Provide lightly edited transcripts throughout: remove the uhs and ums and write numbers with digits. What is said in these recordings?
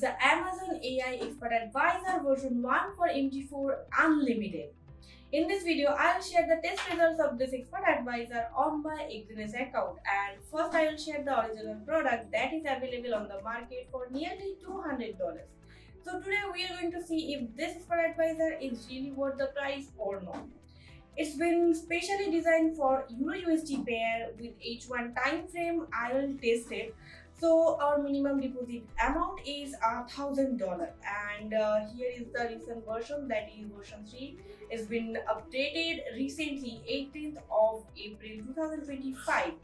the Amazon AI Expert Advisor version 1 for MT4 Unlimited. In this video, I'll share the test results of this Expert Advisor on my Exynos account, and first I'll share the original product that is available on the market for nearly $200. So today we are going to see if this Expert Advisor is really worth the price or not. It's been specially designed for EUR/USD pair with H1 time frame. I'll test it. So our minimum deposit amount is $1,000, and here is the recent version, that is version 3. It's been updated recently, 18th of April 2025.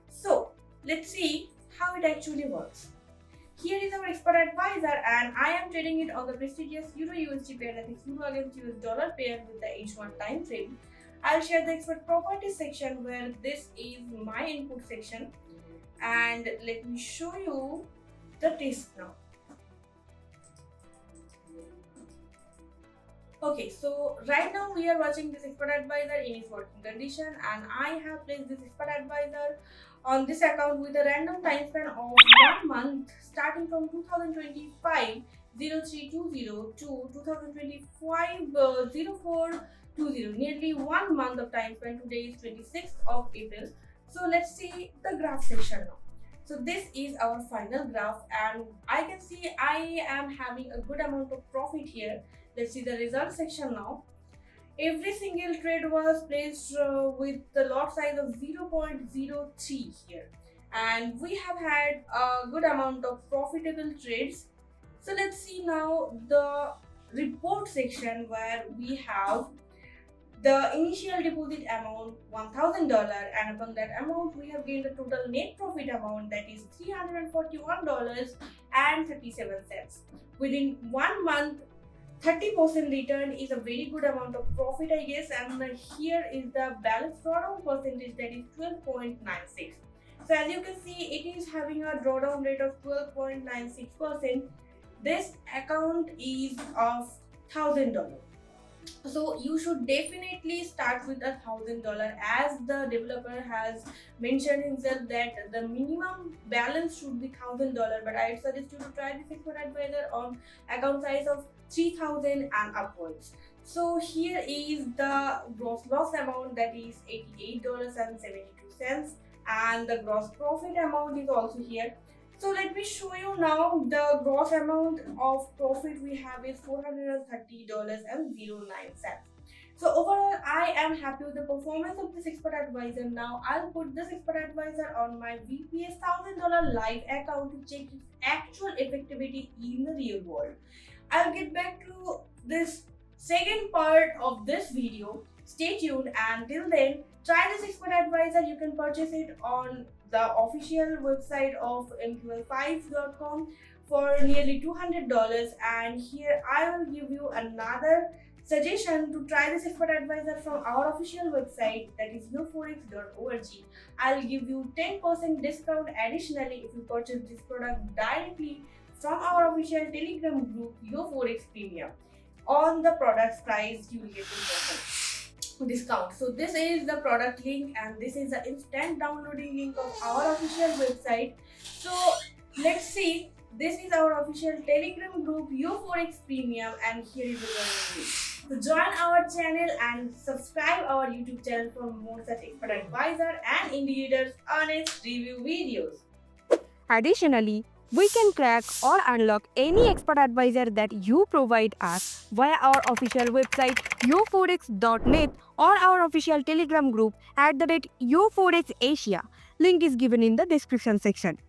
So let's see how it actually works. Here is our Expert Advisor, and I am trading it on the prestigious EUR/USD pair, that is Euro against US dollar pair with the H1 time frame. I'll share the expert properties section where this is my input section, and let me show you the test now. Okay, so right now we are watching this Expert Advisor in its working condition, and I have placed this Expert Advisor on this account with a random time span of 1 month starting from 2025 0320 to 2025 0420, nearly 1 month of time span. Today is 26th of April. So let's see the graph section now. So this is our final graph, and I can see I am having a good amount of profit here. Let's see the result section now. Every single trade was placed with the lot size of 0.03 here, and we have had a good amount of profitable trades. So let's see now the report section where we have the initial deposit amount $1,000, and upon that amount we have gained the total net profit amount, that is $341.37. Within 1 month, 30% return is a very good amount of profit, I guess, and here is the balance drawdown percentage, that is 12.96. So as you can see, it is having a drawdown rate of 12.96%. This account is of $1,000. So you should definitely start with $1,000, as the developer has mentioned himself that the minimum balance should be $1,000, but I'd suggest you to try this Expert Advisor on account size of 3,000 and upwards. So here is the gross loss amount, that is $88.72, and the gross profit amount is also here. So let me show you now the gross amount of profit we have is $430.09. So overall, I am happy with the performance of this Expert Advisor. Now I'll put this Expert Advisor on my VPS $1,000 live account to check its actual effectivity in the real world. I'll get back to this second part of this video. Stay tuned, and till then, try this Expert Advisor. You can purchase it on the official website of mql5.com for nearly $200, and here I will give you another suggestion to try this Expert Advisor from our official website, that is yoforex.org. I'll give you 10% discount additionally if you purchase this product directly from our official Telegram group, YoForex Premium. On the product's price, you will get 10% discount. So this is the product link, and this is the instant downloading link of our official website. So let's see, this is our official Telegram group, YoForex Premium, and here is the link. So join our channel and subscribe our YouTube channel for more such Expert Advisor and indicators honest review videos. Additionally, we can crack or unlock any Expert Advisor that you provide us via our official website yoforex.net or our official Telegram group @YoForexAsia. Link is given in the description section.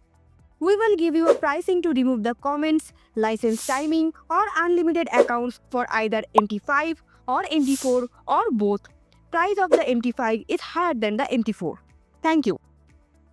We will give you a pricing to remove the comments, license timing, or unlimited accounts for either MT5 or MT4 or both. Price of the MT5 is higher than the MT4. Thank you.